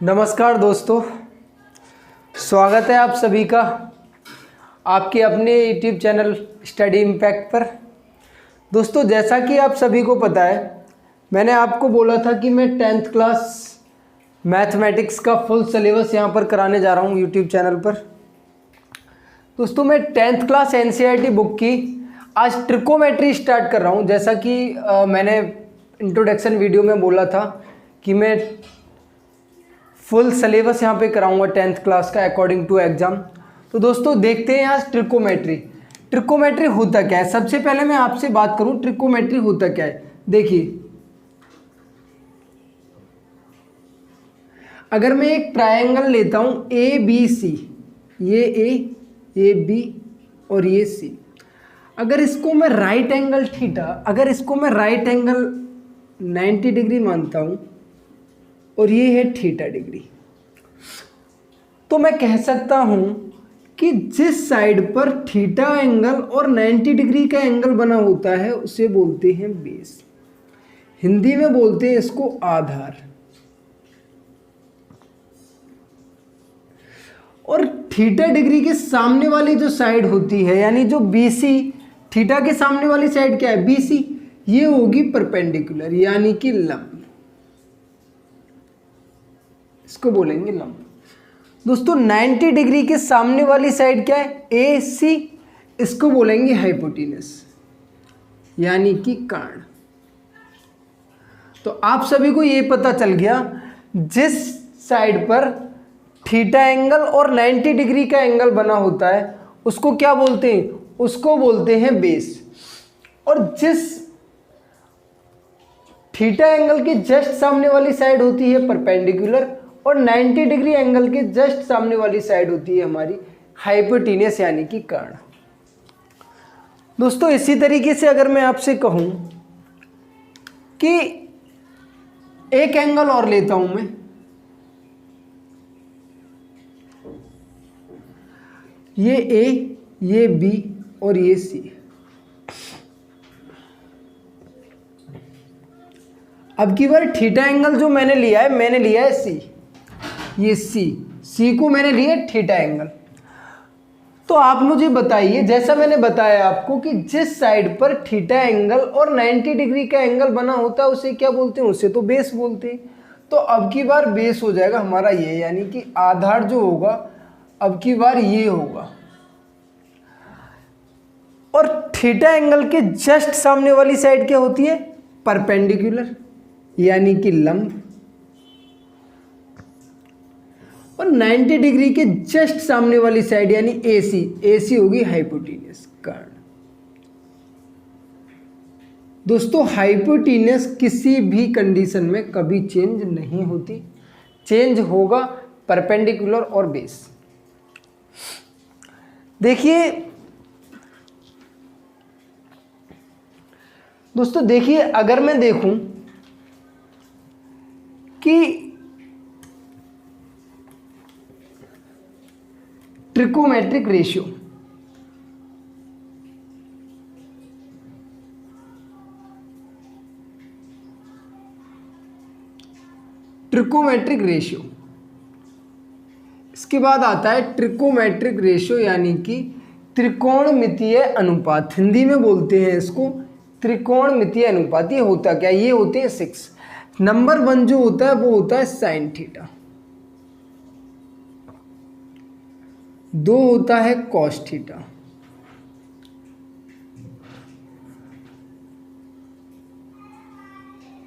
नमस्कार दोस्तों, स्वागत है आप सभी का आपके अपने यूट्यूब चैनल स्टडी इम्पैक्ट पर। दोस्तों, जैसा कि आप सभी को पता है, मैंने आपको बोला था कि मैं 10th क्लास मैथमेटिक्स का फुल सिलेबस यहाँ पर कराने जा रहा हूँ यूट्यूब चैनल पर। दोस्तों, मैं 10th क्लास एनसीईआरटी बुक की आज ट्रिकोमेट्री स्टार्ट कर रहा हूँ। जैसा कि मैंने इंट्रोडक्शन वीडियो में बोला था कि मैं फुल सिलेबस यहाँ पे कराऊंगा 10th क्लास का अकॉर्डिंग टू एग्ज़ाम। तो दोस्तों, देखते हैं आज ट्रिकोमेट्री होता क्या है। सबसे पहले मैं आपसे बात करूँ ट्रिकोमेट्री होता क्या है। देखिए, अगर मैं एक ट्रायंगल लेता हूँ ए बी सी, ये बी और ये सी, अगर इसको मैं राइट एंगल थीटा, अगर इसको मैं राइट एंगल 90 डिग्री मानता हूँ और ये है थीटा डिग्री, तो मैं कह सकता हूं कि जिस साइड पर थीटा एंगल और 90 डिग्री का एंगल बना होता है उसे बोलते हैं बेस। हिंदी में बोलते हैं इसको आधार। और थीटा डिग्री के सामने वाली जो साइड होती है, यानी जो बीसी, थीटा के सामने वाली साइड क्या है, बीसी, ये होगी परपेंडिकुलर यानी कि लंब, इसको बोलेंगे लंब। दोस्तों, 90 डिग्री के सामने वाली साइड क्या है, ए सी, इसको बोलेंगे हाइपोटेनस यानी कि कर्ण। तो आप सभी को ये पता चल गया, जिस साइड पर थीटा एंगल और 90 डिग्री का एंगल बना होता है उसको क्या बोलते हैं, उसको बोलते हैं बेस। और जिस थीटा एंगल के जस्ट सामने वाली साइड होती है परपेंडिकुलर, और 90 डिग्री एंगल के जस्ट सामने वाली साइड होती है हमारी हाइपोटेनस यानी कि कर्ण। दोस्तों, इसी तरीके से अगर मैं आपसे कहूं कि एक एंगल और लेता हूं मैं, ये ए, ये बी और ये सी। अब की बार थीटा एंगल जो मैंने लिया है सी, ये सी को मैंने लिया थीटा एंगल। तो आप मुझे बताइए, जैसा मैंने बताया आपको कि जिस साइड पर थीटा एंगल और 90 डिग्री का एंगल बना होता है उसे क्या बोलते हैं, उसे तो बेस बोलते हैं। तो अब की बार बेस हो जाएगा हमारा ये, यानी कि आधार जो होगा अब की बार ये होगा। और थीटा एंगल के जस्ट सामने वाली साइड क्या होती है, परपेंडिकुलर यानी कि लंब। और 90 डिग्री के जस्ट सामने वाली साइड यानी एसी होगी हाइपोटेनस, कर्ण। दोस्तों, हाइपोटेनस किसी भी कंडीशन में कभी चेंज नहीं होती, चेंज होगा परपेंडिकुलर और बेस। देखिए दोस्तों, देखिए, अगर मैं देखूं कि ट्रिकोमेट्रिक रेशियो, इसके बाद आता है ट्रिकोमेट्रिक रेशियो यानी कि त्रिकोणमितीय अनुपात। हिंदी में बोलते हैं इसको त्रिकोणमितीय अनुपात। ये होता क्या, ये होते हैं 6। नंबर 1 जो होता है वो होता है साइन थीटा, 2 होता है कॉस थीटा,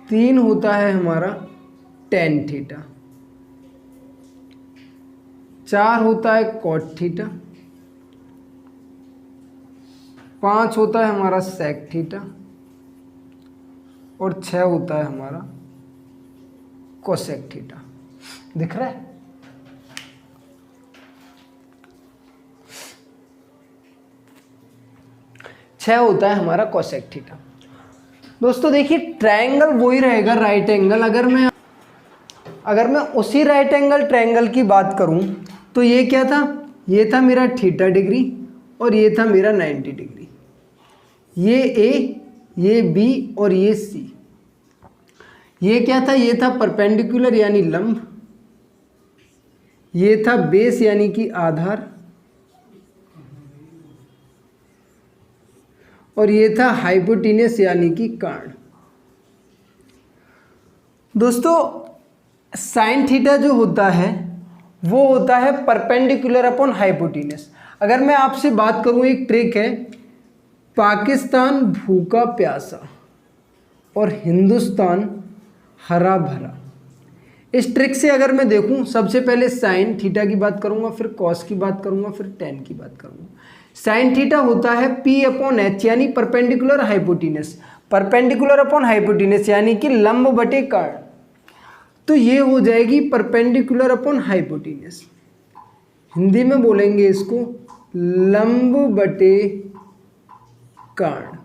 3 होता है हमारा टेन थीटा, 4 होता है कॉट थीटा, 5 होता है हमारा सेक थीटा, और 6 होता है हमारा कोसेक थीटा। दिख रहा है? छह होता है हमारा कोसेक थीटा। दोस्तों देखिए, ट्रायंगल वही रहेगा राइट एंगल। अगर मैं उसी राइट एंगल ट्रायंगल की बात करूं तो ये क्या था, ये था मेरा थीटा डिग्री और ये था मेरा 90 डिग्री। ये ए, ये बी और ये सी। ये क्या था, ये था परपेंडिकुलर यानी लंब, ये था बेस यानी कि आधार, और ये था हाइपोटेनस यानी कि कर्ण। दोस्तों साइन थीटा जो होता है वो होता है परपेंडिकुलर अपॉन हाइपोटेनस। अगर मैं आपसे बात करूं, एक ट्रिक है, पाकिस्तान भूखा प्यासा और हिंदुस्तान हरा भरा। इस ट्रिक से अगर मैं देखूं, सबसे पहले साइन थीटा की बात करूंगा, फिर कॉस की बात करूंगा, फिर टेन की बात करूंगा। साइन थीटा होता है पी अपॉन एच यानी perpendicular hypotenuse, perpendicular upon hypotenuse यानी कि लंब बटे कर्ण। तो ये हो जाएगी परपेंडिकुलर अपॉन हाइपोटेनस, हिंदी में बोलेंगे इसको लंब बटे कर्ण।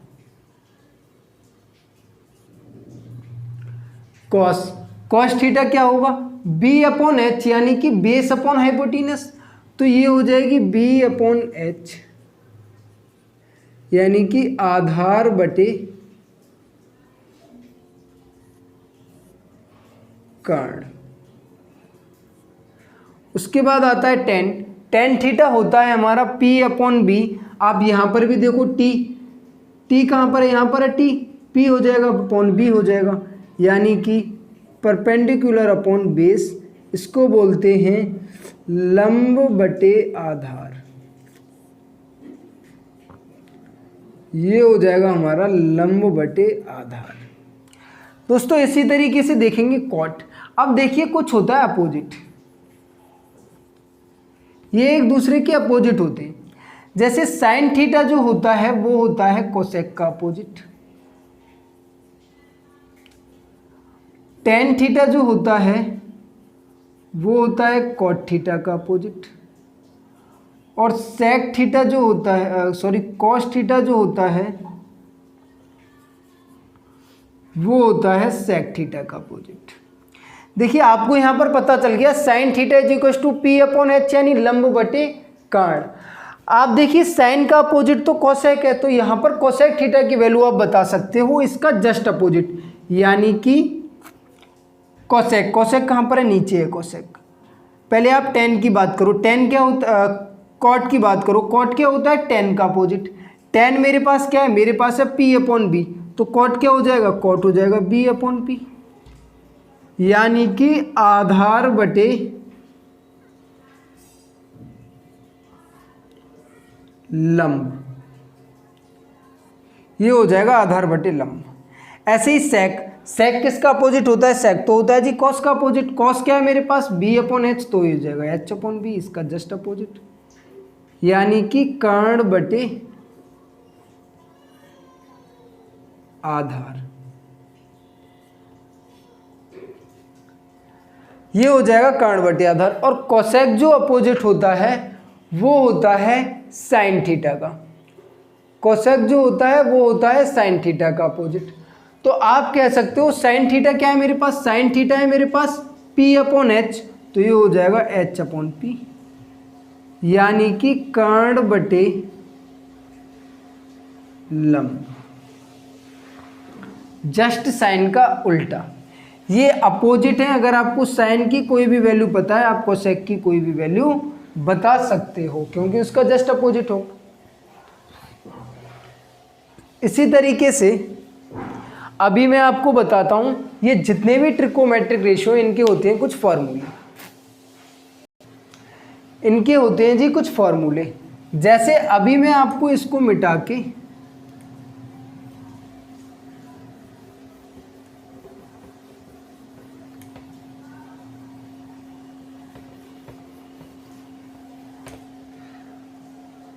कॉस, कॉस थीटा क्या होगा, बी अपॉन एच यानी कि बेस अपॉन हाइपोटेनस, तो ये हो जाएगी बी अपॉन एच यानी कि आधार बटे कर्ण। उसके बाद आता है टेन, टेन थीटा होता है हमारा पी अपॉन बी। आप यहां पर भी देखो टी, टी कहां पर है, यहां पर है टी, पी हो जाएगा अपॉन बी हो जाएगा, यानी कि परपेंडिकुलर अपॉन बेस, इसको बोलते हैं लंब बटे आधार। ये हो जाएगा हमारा लंब बटे आधार। दोस्तों इसी तरीके से देखेंगे कॉट। अब देखिए कुछ होता है अपोजिट, ये एक दूसरे के अपोजिट होते हैं। जैसे साइन थीटा जो होता है वो होता है कोसेक का अपोजिट, टेन थीटा जो होता है वो होता है कॉट थीटा का अपोजिट, और सेक थीटा जो होता है कॉस थीटा जो होता है वो होता है सेक थीटा का अपोजिट। देखिए आपको यहां पर पता चल गया sine theta is equal to P upon H यानी लंब बटे कर्ण। आप देखिए साइन का अपोजिट तो कोसेक है, तो यहां पर कोसेक थीटा की वैल्यू आप बता सकते हो इसका जस्ट अपोजिट, यानी कि कोसेक। कोसेक कहां पर है, नीचे है कोसेक। पहले आप टेन की बात करो, टेन क्या होता, कॉट की बात करो, कॉट क्या होता है टेन का अपोजिट। टेन मेरे पास क्या है, मेरे पास है पी अपॉन बी, तो कॉट क्या हो जाएगा, कॉट हो जाएगा बी अपॉन पी, यानी कि आधार बटे लंब। ये हो जाएगा आधार बटे लंब। ऐसे ही सेक, सेक किसका अपोजिट होता है, सेक तो होता है जी कॉस का अपोजिट। कॉस क्या है मेरे पास, बी अपॉन एच, तो ये हो जाएगा एच अपॉन बी, इसका जस्ट अपोजिट, यानी कि कर्ण बटे आधार। ये हो जाएगा कर्ण बटे आधार। और कोसेक जो अपोजिट होता है वो होता है साइन थीटा का, कोसेक जो होता है वो होता है साइन थीटा का अपोजिट। तो आप कह सकते हो साइन थीटा क्या है मेरे पास, साइन थीटा है मेरे पास पी अपॉन एच, तो ये हो जाएगा एच अपॉन पी, यानी कि कर्ण बटे लंब, जस्ट साइन का उल्टा। ये अपोजिट है। अगर आपको साइन की कोई भी वैल्यू पता है आप कोसेक की कोई भी वैल्यू बता सकते हो, क्योंकि उसका जस्ट अपोजिट हो। इसी तरीके से अभी मैं आपको बताता हूं, ये जितने भी ट्रिकोमेट्रिक रेशियो इनके होते हैं कुछ फॉर्मूले, इनके होते हैं जी कुछ फॉर्मूले। जैसे अभी मैं आपको इसको मिटा के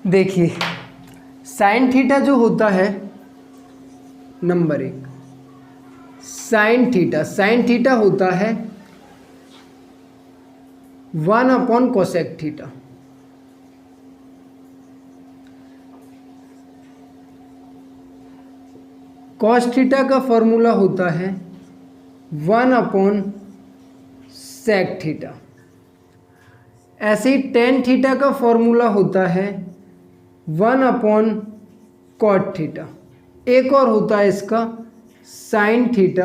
देखिए, साइन थीटा जो होता है नंबर एक, साइन थीटा, साइन थीटा होता है 1 upon cosec theta. Cos theta का फॉर्मूला होता है 1 अपॉन सेक थीटा। ऐसे ही टेन थीटा का फॉर्मूला होता है 1 अपॉन कॉट थीटा। एक और होता है इसका sine theta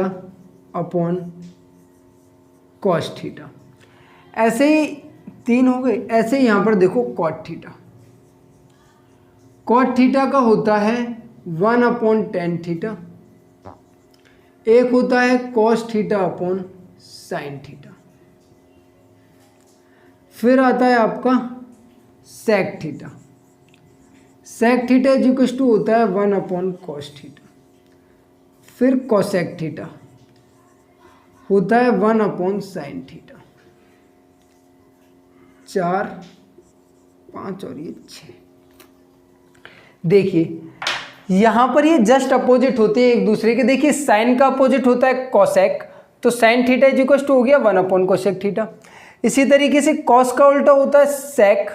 upon cos theta. ऐसे ही 3 हो गए। ऐसे ही यहाँ पर देखो कॉट थीटा, कॉट थीटा का होता है 1/tan थीटा, एक होता है cos theta upon sine theta, फिर आता है आपका sec theta, sec theta equal to होता है 1/cos थीटा, फिर कोसेक थीटा होता है 1/sin थीटा, 4 5 और ये 6। देखिए यहाँ पर ये जस्ट अपोजिट होते हैं एक दूसरे के। देखिए साइन का अपोजिट होता है कोसेक, तो साइन थीटा इक्वल टू हो गया 1/कोसेक थीटा। इसी तरीके से कॉस का उल्टा होता है सेक,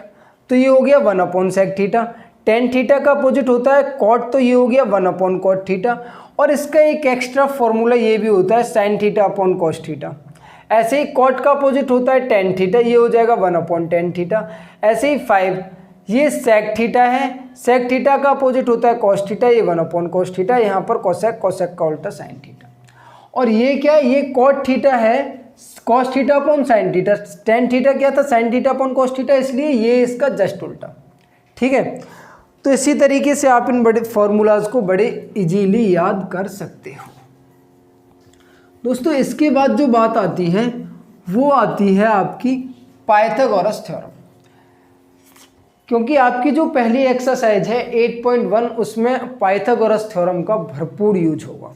तो ये हो गया 1/सेक थीटा। टेन थीटा का अपोजिट होता है कॉट, तो ये हो गया 1/कॉट थीटा। और इसका एक एक्स्ट्रा फॉर्मूला ये भी होता है sine theta upon cos theta. ऐसे ही कॉट का अपोजिट होता है टेन थीटा, ये हो जाएगा 1/tan थीटा। ऐसे ही 5 ये सेक थीटा है, सेक थीटा का अपोजिट होता है कॉस थीटा, ये 1/cos थीटा। यहाँ पर कोसेक, कोसेक का उल्टा साइन थीटा। और ये क्या है, ये कॉट थीटा है cos theta upon sine theta. Tan theta क्या था, sine theta upon cos theta, इसलिए ये इसका जस्ट उल्टा। ठीक है, तो इसी तरीके से आप इन बड़े फॉर्मूलाज को बड़े इजीली याद कर सकते हो। दोस्तों इसके बाद जो बात आती है वो आती है आपकी पाइथागोरस थ्योरम। क्योंकि आपकी जो पहली एक्सरसाइज है 8.1 उसमें पाइथागोरस थ्योरम का भरपूर यूज होगा।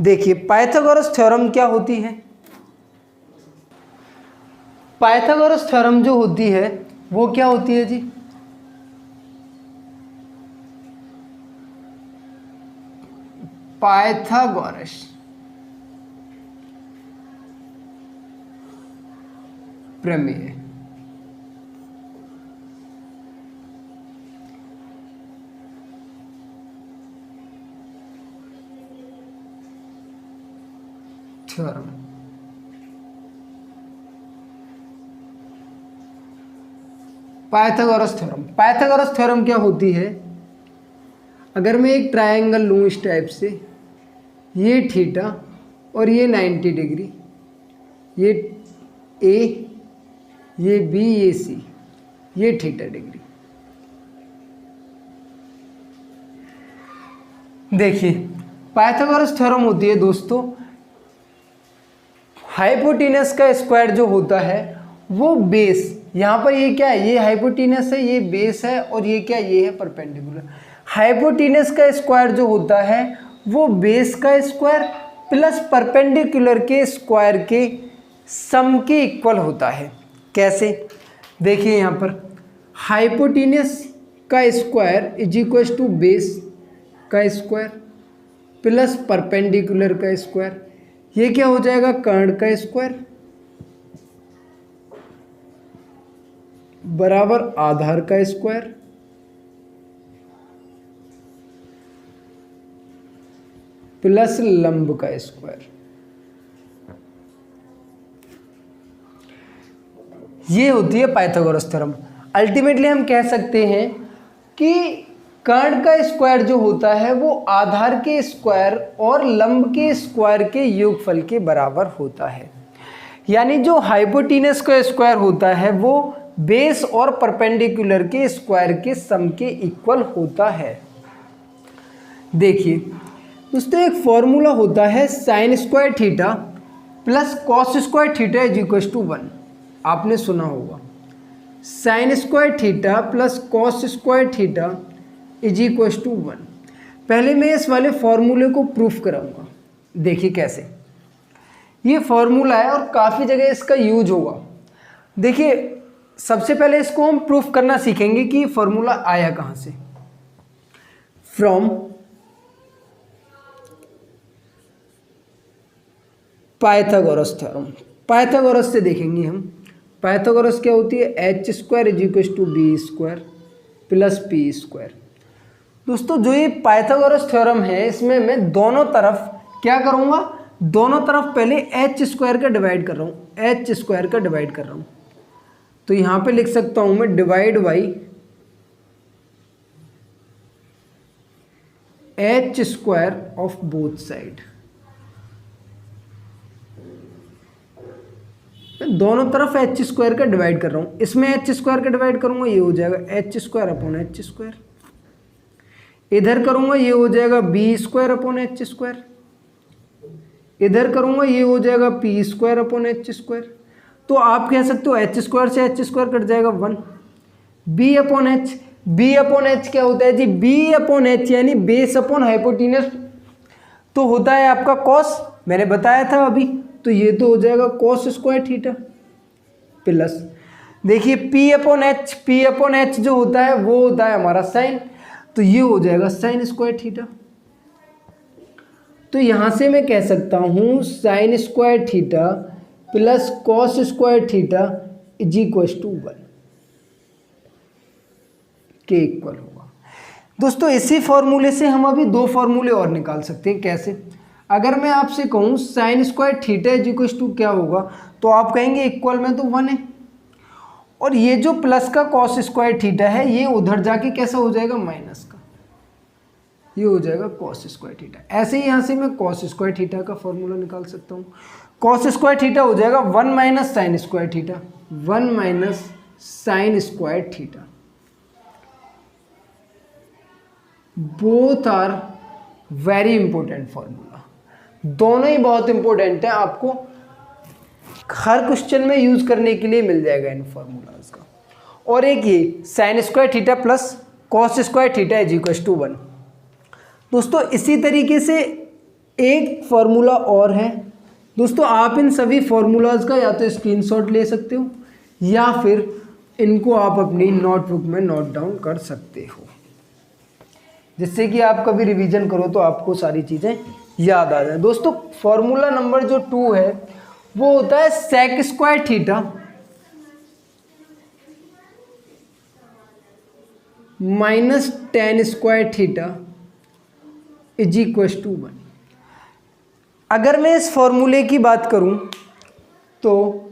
देखिए पाइथागोरस थ्योरम क्या होती है। पाइथागोरस थ्योरम जो होती है वो क्या होती है जी, पाइथागोरस प्रमेय। Theorem Pythagoras theorem. Pythagoras theorem क्या होती है, अगर मैं एक ट्रायंगल लूँ इस टाइप से, ये थीटा और ये 90 डिग्री, ये ए, ये बी, ये सी, ये थीटा डिग्री। देखिए पाइथागोरस थ्योरम होती है दोस्तों, हाइपोटेनस का स्क्वायर जो होता है वो बेस, यहाँ पर ये क्या है, ये हाइपोटेनस है, ये बेस है, और ये क्या, ये है परपेंडिकुलर। हाइपोटेनस का स्क्वायर जो होता है वो बेस का स्क्वायर प्लस परपेंडिकुलर के स्क्वायर के सम के इक्वल होता है। कैसे, देखिए यहाँ पर हाइपोटेनस का square is equal to base का स्क्वायर प्लस परपेंडिकुलर का स्क्वायर, ये क्या हो जाएगा, कर्ण का स्क्वायर बराबर आधार का स्क्वायर प्लस लंब का स्क्वायर। ये होती है पाइथागोरस थ्योरम। अल्टीमेटली हम कह सकते हैं कि कर्ण का स्क्वायर जो होता है वो आधार के स्क्वायर और लंब के स्क्वायर के योगफल के बराबर होता है। यानी जो हाइपोटेनस का स्क्वायर होता है वो बेस और परपेंडिकुलर के स्क्वायर के सम के इक्वल होता है। देखिए दोस्तों एक फॉर्मूला होता है sine square theta plus cos square theta is equal to 1। आपने सुना होगा sine square theta plus cos square theta is equal to 1। पहले मैं इस वाले फॉर्मूले को प्रूफ कराऊंगा। देखिए कैसे, ये फॉर्मूला है और काफ़ी जगह इसका यूज होगा। देखिए सबसे पहले इसको हम प्रूफ करना सीखेंगे कि फॉर्मूला आया कहाँ से। फ्रॉम पाइथागोरस थ्योरम, पाइथागोरस से देखेंगे हम। पाइथागोरस क्या होती है, H square is equal to B square plus P square. दोस्तों जो ये पाइथागोरस थ्योरम है इसमें मैं दोनों तरफ क्या करूँगा, दोनों तरफ पहले एच स्क्वायर का डिवाइड कर रहा हूँ, एच स्क्वायर का डिवाइड कर रहा हूँ। तो यहाँ पे लिख सकता हूँ मैं divide by H square of both side. मैं दोनों तरफ एच स्क्वायर का डिवाइड कर रहा हूँ। इसमें एच स्क्वायर का डिवाइड करूँगा, ये हो जाएगा H square upon H square. इधर करूँगा, ये हो जाएगा B square upon H square. इधर करूँगा, ये हो जाएगा P square upon H square. तो आप कह सकते हो एच स्क्वायर से एच स्क्वायर कट जाएगा 1। B upon H, B upon H क्या होता है जी? बी अपॉन एच यानी बेस अपॉन हाइपोटेन्यूस तो होता है आपका कॉस, मैंने बताया था अभी। तो ये तो हो जाएगा कॉस स्क्वायर थीटा प्लस, देखिए P upon H, P upon H जो होता है वो होता है हमारा साइन, तो ये हो जाएगा साइन स्क्वायर थीटा। तो यहां से मैं कह सकता हूं sine square theta plus cos square theta is equal to 1 के इक्वल होगा। दोस्तों इसी फॉर्मूले से हम अभी दो फॉर्मूले और निकाल सकते हैं। कैसे? अगर मैं आपसे कहूँ sine square theta is equal to क्या होगा, तो आप कहेंगे इक्वल में तो 1 है, और ये जो प्लस का कॉस स्क्वायर थीटा है ये उधर जाके कैसा हो जाएगा? माइनस का, ये हो जाएगा कॉस स्क्वायर थीटा। ऐसे ही यहाँ से मैं कॉस स्क्वायर थीटा का फॉर्मूला निकाल सकता हूँ। कॉस स्क्वायर थीटा हो जाएगा 1 minus sine square theta, 1 minus sine square theta. Both are very important formula, दोनों ही बहुत इंपॉर्टेंट है, आपको हर क्वेश्चन में यूज करने के लिए मिल जाएगा इन फॉर्मूलाज का। और एक ये sine square theta plus cos square theta is equal to 1। दोस्तों इसी तरीके से एक फॉर्मूला और है। दोस्तों आप इन सभी फॉर्मूलाज का या तो स्क्रीनशॉट ले सकते हो या फिर इनको आप अपनी नोटबुक में नोट डाउन कर सकते हो, जिससे कि आप कभी रिवीजन करो तो आपको सारी चीज़ें याद आ जाए। दोस्तों फॉर्मूला नंबर जो 2 है वो होता है sec square theta minus tan square theta is equal to 1। अगर मैं इस फॉर्मूले की बात करूं तो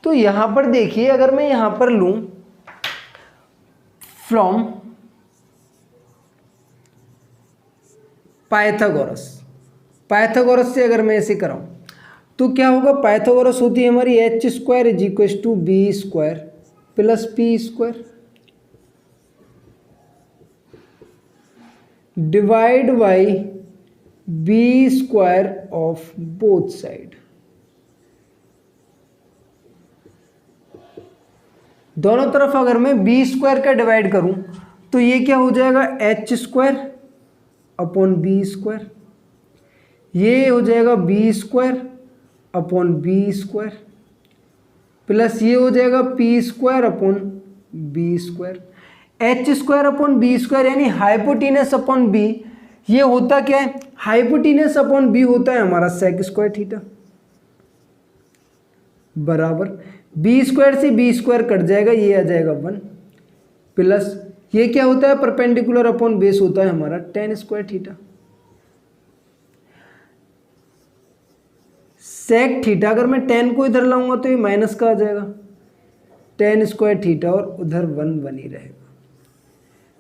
यहां पर देखिए, अगर मैं यहां पर लूं फ्रॉम पाइथागोरस से अगर मैं ऐसे कराऊं तो क्या होगा? पाइथागोरस होती है हमारी H square is equal to B square plus P square divide by B square of both side. दोनों तरफ अगर मैं बी स्क्वायर का डिवाइड करूं तो ये क्या हो जाएगा? H square upon B square, ये हो जाएगा B square upon B square plus ये हो जाएगा P square upon B square. H square upon B square यानी हाइपोटेनस अपॉन बी, ये होता क्या है? हाइपोटेनस अपॉन बी होता है हमारा सेक स्क्वायर थीटा बराबर बी स्क्वायर से बी स्क्वायर कट जाएगा, ये आ जाएगा 1 प्लस ये क्या होता है? परपेंडिकुलर अपॉन बेस होता है हमारा tan square theta. Sec theta अगर मैं 10 को इधर लाऊंगा तो ये माइनस का आ जाएगा, टेन स्क्वायर थीटा और उधर 1 ही रहेगा।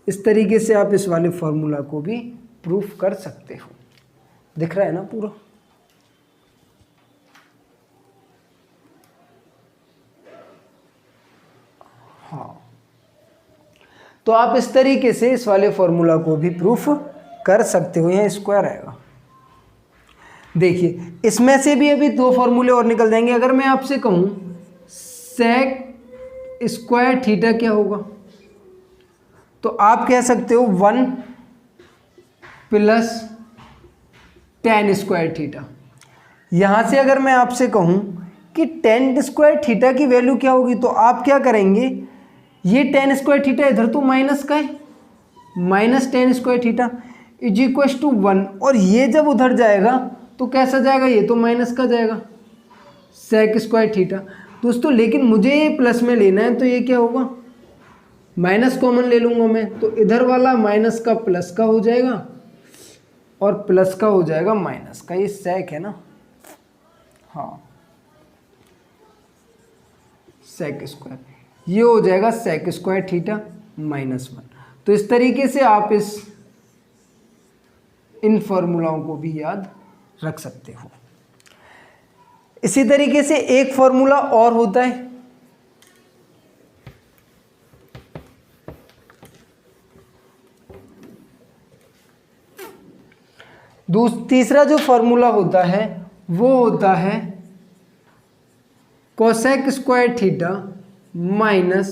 इस तरीके से आप इस वाले फॉर्मूला को भी प्रूफ कर सकते हो। दिख रहा है ना पूरा? हाँ, तो आप इस तरीके से इस वाले फॉर्मूला को भी प्रूफ कर सकते हो। यहाँ स्क्वायर आएगा। देखिए इसमें से भी अभी दो फॉर्मूले और निकल जाएंगे। अगर मैं आपसे कहूँ सेक स्क्वायर थीटा क्या होगा, तो आप कह सकते हो 1 प्लस टेन स्क्वायर थीटा। यहाँ से अगर मैं आपसे कहूँ कि टेन स्क्वायर थीटा की वैल्यू क्या होगी, तो आप क्या करेंगे? ये टेन स्क्वायर थीटा इधर तो माइनस का है, minus tan square theta is equal to 1, और ये जब उधर जाएगा तो कैसा जाएगा? ये तो माइनस का जाएगा सेक स्क्वायर थीटा। दोस्तों लेकिन मुझे ये प्लस में लेना है, तो ये क्या होगा? माइनस कॉमन ले लूँगा मैं, तो इधर वाला माइनस का प्लस का हो जाएगा और प्लस का हो जाएगा माइनस का। ये सेक है ना? हाँ, सेक स्क्वायर, ये हो जाएगा सेक स्क्वायर थीटा माइनस 1। तो इस तरीके से आप इन फॉर्मूलाओं को भी याद रख सकते हो। इसी तरीके से एक फॉर्मूला और होता है, तीसरा जो फॉर्मूला होता है वो होता है cosec square theta minus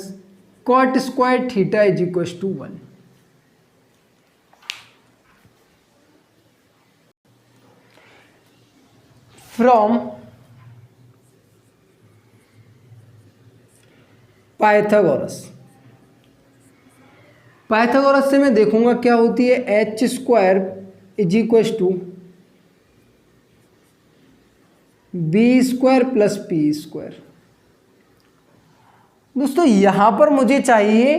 cot square theta is equal to 1। From Pythagoras से मैं देखूंगा क्या होती है, H square is equal to B square plus P square. दोस्तों यहां पर मुझे चाहिए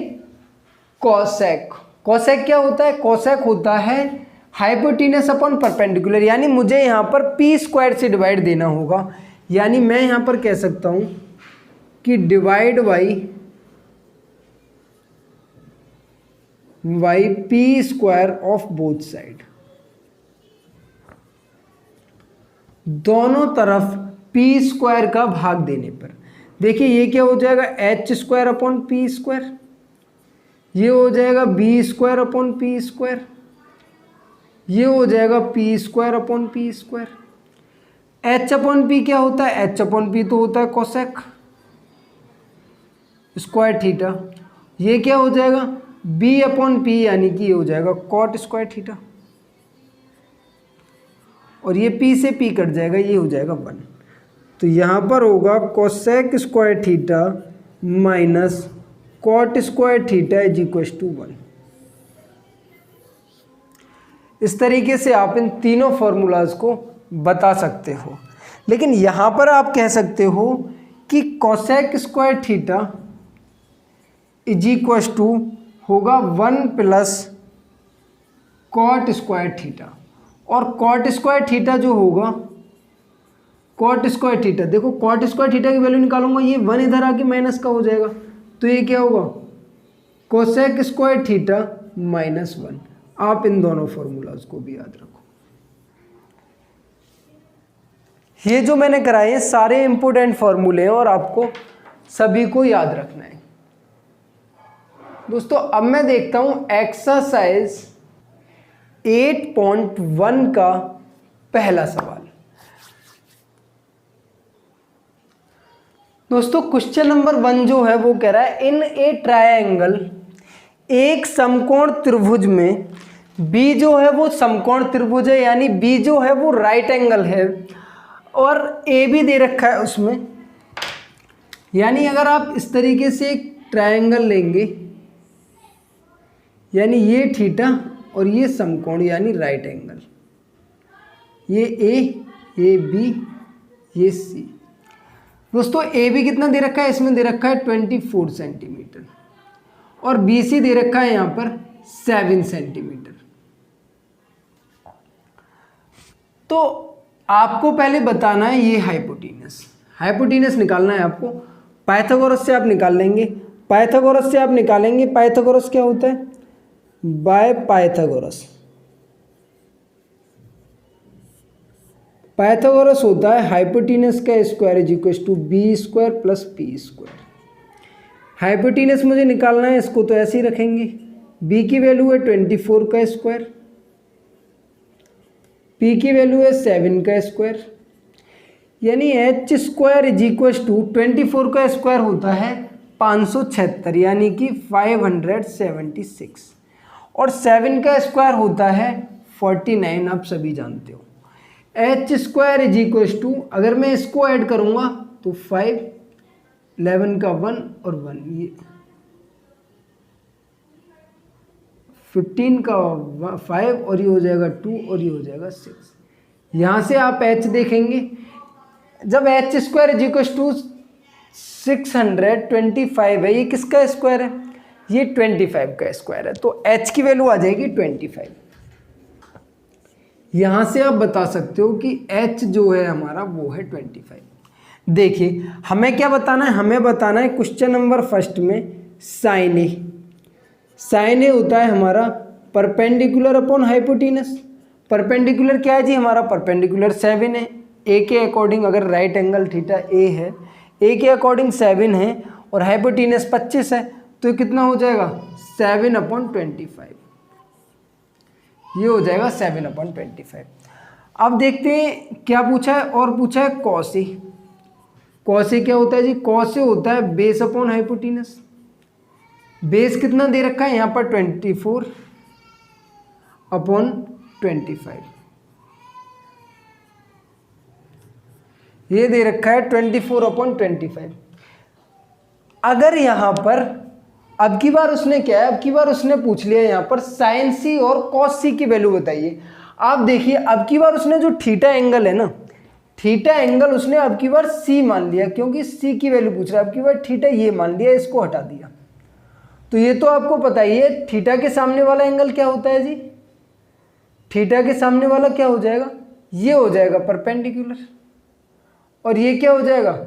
कोसेक। कोसेक क्या होता है? कोसेक होता है हाइपोटेनस अपॉन परपेंडिकुलर, यानी मुझे यहां पर पी स्क्वायर से डिवाइड देना होगा। यानी मैं यहां पर कह सकता हूं कि divide by P square of both side, दोनों तरफ पी स्क्वायर का भाग देने पर। देखिए ये क्या हो जाएगा, H square upon P square, ये हो जाएगा B square upon P square, ये हो जाएगा P square upon P square. H upon P क्या होता है? एच अपॉन पी तो होता है कोसेक स्क्वायर थीटा। ये क्या हो जाएगा? बी अपॉन पी, यानी कि ये हो जाएगा कॉट स्क्वायर थीटा, और ये पी से पी कट जाएगा, ये हो जाएगा 1। तो यहाँ पर होगा cosec square theta minus cot square theta is equal to 1। इस तरीके से आप इन तीनों फॉर्मूलाज को बता सकते हो। लेकिन यहाँ पर आप कह सकते हो कि cosec square theta is equal to होगा 1 प्लस कॉट स्क्वायर थीटा, और कॉट स्क्वायर थीटा जो होगा, कॉट स्क्वायर थीटा, देखो कॉट स्क्वायर थीटा की वैल्यू निकालूंगा, ये 1 इधर आके माइनस का हो जाएगा, तो ये क्या होगा कोसेक स्क्वायर थीटा माइनस 1। आप इन दोनों फॉर्मूलाज को भी याद रखो। ये जो मैंने कराए हैं सारे इंपॉर्टेंट फॉर्मूले हैं और आपको सभी को याद रखना है। दोस्तों अब मैं देखता हूं एक्सरसाइज 8.1 का पहला सवाल। दोस्तों क्वेश्चन नंबर 1 जो है वो कह रहा है इन ए ट्रायंगल, एक समकोण त्रिभुज में बी जो है वो समकोण त्रिभुज है, यानी बी जो है वो राइट एंगल है, और ए भी दे रखा है उसमें। यानी अगर आप इस तरीके से एक ट्रायंगल लेंगे, यानी ये थीटा और ये समकोण यानी राइट एंगल, ये ए बी, ये सी। दोस्तों ए बी कितना दे रखा है? इसमें दे रखा है 24 सेंटीमीटर, और बी सी दे रखा है यहाँ पर 7 सेंटीमीटर। तो आपको पहले बताना है ये हाइपोटेनस निकालना है आपको। पाइथागोरस से आप निकाल लेंगे, पाइथागोरस क्या होता है? बाय पाइथागोरस होता है हाइपोटेनस का square is equal to B square plus P square. Hypotenuse मुझे निकालना है, इसको तो ऐसे ही रखेंगे। बी की वैल्यू है 24 का स्क्वायर, पी की वैल्यू है 7 का स्क्वायर, यानी H square is equal to 24 का स्क्वायर होता है 576, यानी कि 576, और 7 का स्क्वायर होता है 49, आप सभी जानते हो। H square is equal to, अगर मैं इसको ऐड करूंगा तो 5, 11 का 1 और 1, ये 15 का 5, और ये हो जाएगा 2 और ये हो जाएगा 6। यहाँ से आप एच देखेंगे, जब H square is equal to 625 है, ये किसका स्क्वायर है? ये 25 का स्क्वायर है, तो एच की वैल्यू आ जाएगी 25। यहाँ से आप बता सकते हो कि एच जो है हमारा वो है 25। देखिए हमें क्या बताना है? हमें बताना है क्वेश्चन नंबर फर्स्ट में साइन ए। साइन ए होता है हमारा परपेंडिकुलर अपॉन हाइपोटेनस। परपेंडिकुलर क्या है जी? हमारा परपेंडिकुलर 7 है, ए के अकॉर्डिंग अगर राइट एंगल थीटा ए है, ए के अकॉर्डिंग 7 है और हाइपोटेनस 25 है, तो ये कितना हो जाएगा 7/25, ये हो जाएगा 7/25। अब देखते हैं क्या पूछा है, और पूछा है कॉस ए। कॉस ए क्या होता है जी, कॉस ए होता है बेस अपॉन हाइपोटेनस। बेस कितना दे रखा है यहाँ पर 24/25, ये दे रखा है 24/25। अगर यहाँ पर अब की बार उसने क्या है, अब की बार उसने पूछ लिया यहाँ पर साइन सी और कॉस सी की वैल्यू बताइए। आप देखिए अब की बार उसने जो थीटा एंगल है ना, थीटा एंगल उसने अब की बार सी मान लिया, क्योंकि सी की वैल्यू पूछ रहा है। अब की बार थीटा ये मान लिया, इसको हटा दिया। तो ये तो आपको पता ही है थीटा के सामने वाला एंगल क्या होता है जी, थीटा के सामने वाला क्या हो जाएगा, ये हो जाएगा परपेंडिकुलर, और ये क्या हो जाएगा,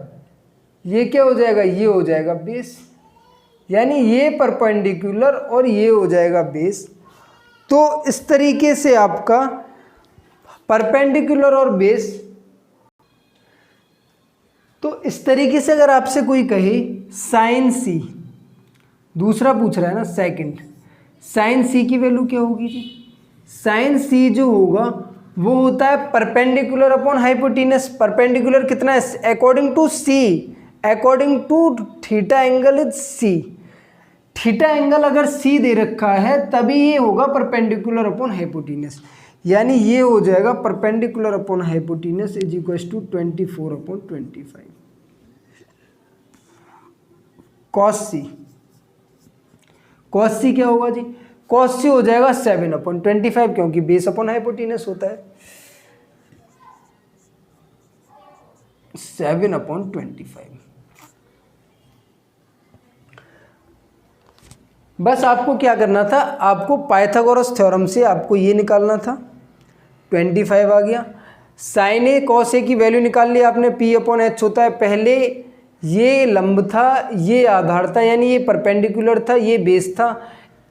ये क्या हो जाएगा, ये हो जाएगा बेस। यानी ये परपेंडिकुलर और ये हो जाएगा बेस। तो इस तरीके से आपका परपेंडिकुलर और बेस, तो इस तरीके से अगर आपसे कोई कहे साइन सी, दूसरा पूछ रहा है ना सेकंड, साइन सी की वैल्यू क्या होगी जी, साइन सी जो होगा वो होता है परपेंडिकुलर अपॉन हाइपोटेनस। परपेंडिकुलर कितना है, according to C, according to theta angle is C. Theta angle अगर सी दे रखा है तभी ये होगा परपेंडिकुलर अपॉन हाइपोटेनस, यानी ये हो जाएगा perpendicular upon hypotenuse is equal to 24/25 cos C. Cos C क्या होगा जी, कॉस सी हो जाएगा 7/25, क्योंकि बेस अपॉन हाइपोटेनस होता है 7/25। बस आपको क्या करना था, आपको पाइथागोरस थ्योरम से आपको ये निकालना था, 25 आ गया। साइन ए कॉस ए की वैल्यू निकाल ली आपने, P/H होता है, पहले ये लंब था, ये आधार था, यानी ये परपेंडिकुलर था, ये बेस था।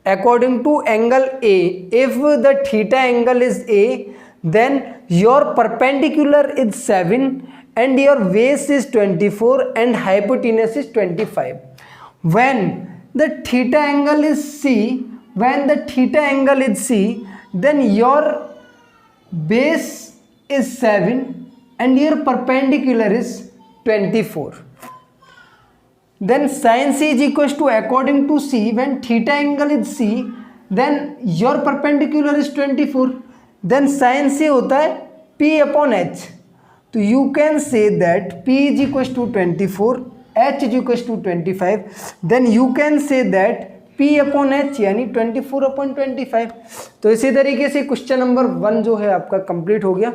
According to angle A, if the theta angle is A, then your perpendicular is 7 and your base is 24 and hypotenuse is 25. When the theta angle is C, when the theta angle is C, then your base is 7 and your perpendicular is 24. Then sin C is equals to, according to C, when theta angle is C, then your perpendicular is 24. Then sin C होता है P/H. तो you can say that P is equals to 24, H is equals to 25, then you can say that P/H यानी 24/25। तो इसी तरीके से question number 1 जो है आपका कंप्लीट हो गया।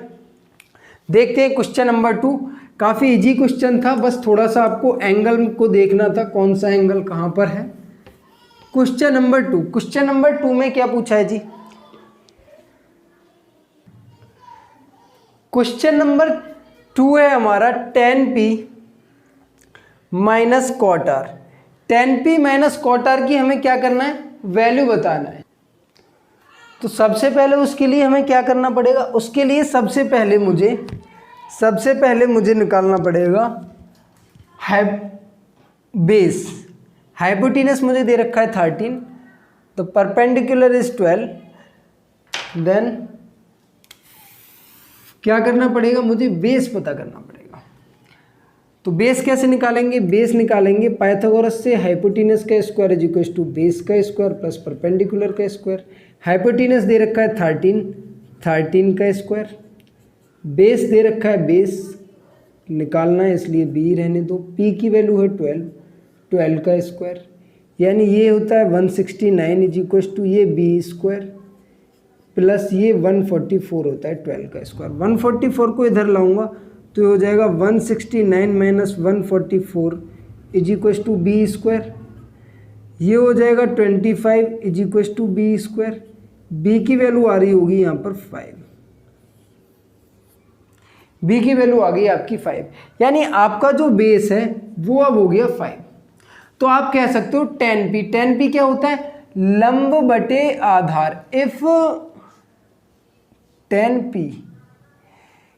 देखते हैं क्वेश्चन नंबर 2। काफ़ी इजी क्वेश्चन था, बस थोड़ा सा आपको एंगल को देखना था, कौन सा एंगल कहाँ पर है। क्वेश्चन नंबर 2, क्वेश्चन नंबर 2 में क्या पूछा है जी, क्वेश्चन नंबर 2 है हमारा tan P minus cot R. tan P minus cot R की हमें क्या करना है, वैल्यू बताना है। तो सबसे पहले उसके लिए हमें क्या करना पड़ेगा, उसके लिए सबसे पहले मुझे निकालना पड़ेगा बेस। हाइपोटेनस मुझे दे रखा है 13, तो परपेंडिकुलर इज 12। देन क्या करना पड़ेगा, मुझे बेस पता करना पड़ेगा। तो बेस कैसे निकालेंगे, बेस निकालेंगे पाइथागोरस से, हाइपोटेनस का square is equal to base का स्क्वायर प्लस परपेंडिकुलर का स्क्वायर। हाइपोटेनस दे रखा है 13 का स्क्वायर, बेस दे रखा है, बेस निकालना है इसलिए बी रहने दो। पी की वैल्यू है 12 का स्क्वायर, यानी ये होता है 169 इज इक्वल टू ये बी स्क्वायर प्लस ये 144 होता है 12 का स्क्वायर। 144 को इधर लाऊंगा तो हो जाएगा 169 minus 144 is equal to B square. ये हो जाएगा 25 is equal to B square. B की वैल्यू आ रही होगी यहाँ पर 5, बी की वैल्यू आ गई आपकी 5, यानी आपका जो बेस है वो अब हो गया 5। तो आप कह सकते हो tan P क्या होता है, लंब बटे आधार। इफ tan P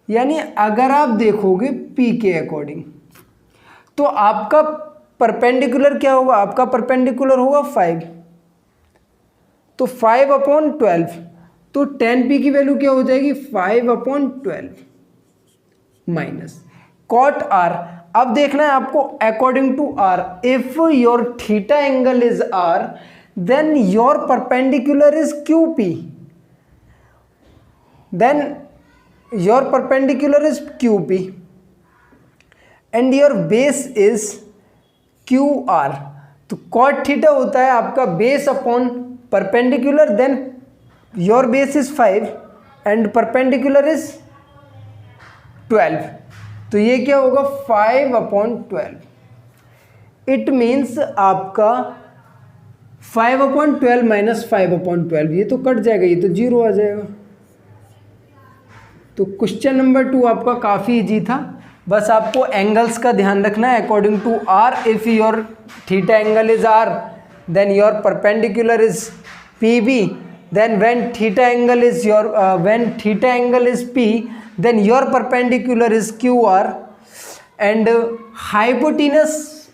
यानी अगर आप देखोगे P के अकॉर्डिंग तो आपका परपेंडिकुलर क्या होगा, आपका परपेंडिकुलर होगा 5, तो 5/12, तो 10P की वैल्यू क्या हो जाएगी 5/12 माइनस कॉट R। अब देखना है आपको according to R, if your theta angle is R then your perpendicular is QP, then your perpendicular is QP and your base is QR। तो कॉट थीटा होता है आपका base upon perpendicular, then your base is 5 and perpendicular is 12, तो ये क्या होगा 5/12। It means आपका 5/12 minus 5/12, ये तो कट जाएगा, ये तो 0 आ जाएगा। तो क्वेश्चन नंबर 2 आपका काफ़ी इजी था, बस आपको एंगल्स का ध्यान रखना है according to R, if your theta angle is R then your perpendicular is PB, then when theta angle is P then your perpendicular is QR and hypotenuse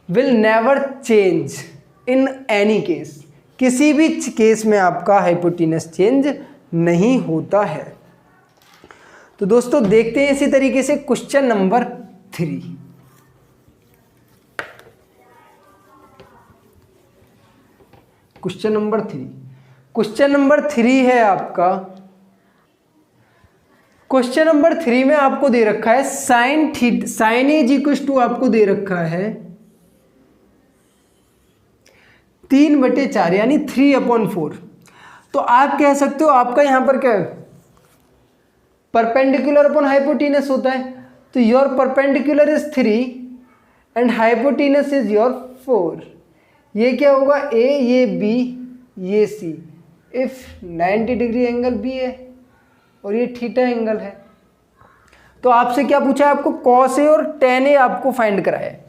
will never change in any case, किसी भी case में आपका hypotenuse change नहीं होता है। तो दोस्तों देखते हैं इसी तरीके से क्वेश्चन नंबर 3। क्वेश्चन नंबर 3 है आपका, क्वेश्चन नंबर 3 में आपको दे रखा है साइन एज इक्वल टू आपको दे रखा है 3/4 यानी 3/4। तो आप कह सकते हो आपका यहां पर क्या है परपेंडिकुलर अपॉन हाइपोटेनस होता है, तो your perpendicular is 3 and hypotenuse is your 4। ये क्या होगा A, ये B, ये C, if 90 degree angle B है और ये थीटा एंगल है। तो आपसे क्या पूछा है, आपको cos A और tan A आपको फाइंड कराया है।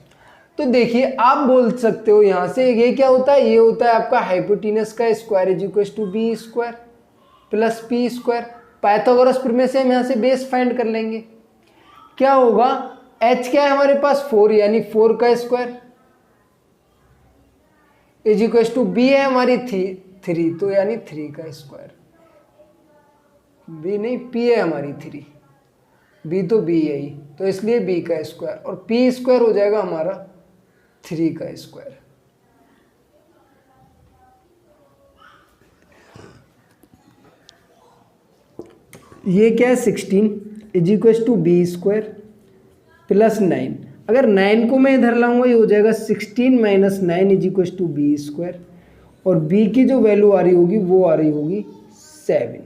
तो देखिए आप बोल सकते हो यहाँ से ये क्या होता है, ये होता है आपका हाइपोटेनस का square is equal to B square plus P square. Pythagoras प्रमेय से हम यहाँ से बेस फाइंड कर लेंगे। क्या होगा H क्या है हमारे पास 4 यानी 4 का square is equal to B है हमारी 3 तो यानी 3 का स्क्वायर, B नहीं P है हमारी 3, B तो B है ही तो इसलिए B का स्क्वायर और P स्क्वायर हो जाएगा हमारा 3 का स्क्वायर। ये क्या है 16 is equal to B square plus 9। अगर 9 को मैं इधर लाऊंगा ये हो जाएगा 16 minus 9 is equal to B square और B की जो वैल्यू आ रही होगी वो आ रही होगी 7।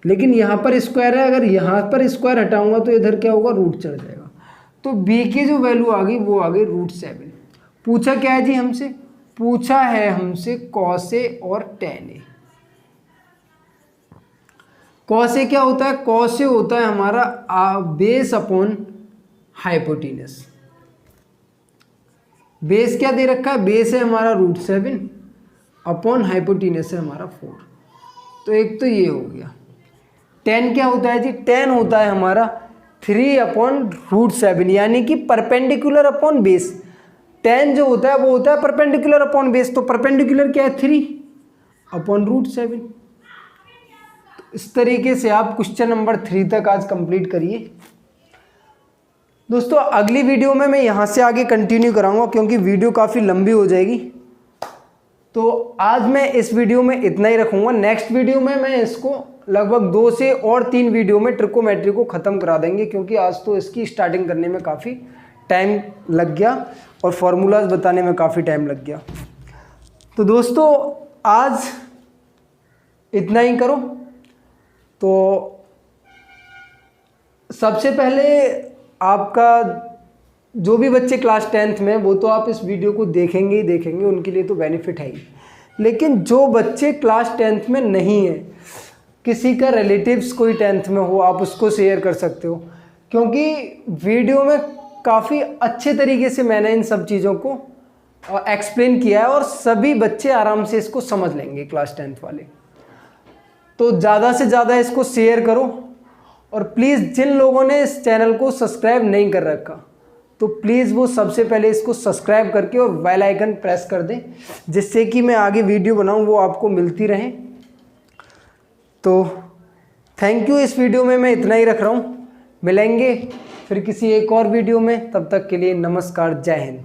लेकिन यहाँ पर स्क्वायर है, अगर यहाँ पर स्क्वायर हटाऊंगा तो इधर क्या होगा रूट चढ़ जाएगा। तो B की जो वैल्यू आ गई वो आ गई √7। पूछा क्या है जी हमसे, पूछा है हमसे cos A और tan A। cos A क्या होता है, cos A होता है हमारा बेस अपॉन हाइपोटेनस। बेस क्या दे रखा है, बेस है हमारा √7 अपॉन हाइपोटेनस है हमारा 4। तो एक तो ये हो गया। tan क्या होता है जी, tan होता है हमारा 3/√7 यानी कि परपेंडिकुलर अपॉन बेस। tan जो होता है वो होता है परपेंडिकुलर अपॉन बेस, तो परपेंडिकुलर क्या है 3/√7। इस तरीके से आप क्वेश्चन नंबर 3 तक आज कंप्लीट करिए। दोस्तों अगली वीडियो में मैं यहाँ से आगे कंटिन्यू कराऊंगा क्योंकि वीडियो काफ़ी लंबी हो जाएगी। तो आज मैं इस वीडियो में इतना ही रखूँगा। नेक्स्ट वीडियो में मैं इसको लगभग 2 से और 3 वीडियो में ट्रिकोमेट्री को ख़त्म करा देंगे क्योंकि आज तो इसकी स्टार्टिंग करने में काफ़ी टाइम लग गया और फार्मूलाज बताने में काफ़ी टाइम लग गया। तो दोस्तों आज इतना ही करो। तो सबसे पहले आपका जो भी बच्चे क्लास 10th में वो तो आप इस वीडियो को देखेंगे ही देखेंगे, उनके लिए तो बेनिफिट है ही। लेकिन जो बच्चे क्लास 10th में नहीं है, किसी का रिलेटिव्स कोई 10th में हो, आप उसको शेयर कर सकते हो क्योंकि वीडियो में काफ़ी अच्छे तरीके से मैंने इन सब चीज़ों को एक्सप्लेन किया है और सभी बच्चे आराम से इसको समझ लेंगे क्लास 10th वाले। तो ज़्यादा से ज़्यादा इसको शेयर करो। और प्लीज़ जिन लोगों ने इस चैनल को सब्सक्राइब नहीं कर रखा तो प्लीज़ वो सबसे पहले इसको सब्सक्राइब करके और बेल आइकन प्रेस कर दें, जिससे कि मैं आगे वीडियो बनाऊं वो आपको मिलती रहे। तो थैंक यू। इस वीडियो में मैं इतना ही रख रहा हूँ। मिलेंगे फिर किसी एक और वीडियो में, तब तक के लिए नमस्कार, जय हिंद।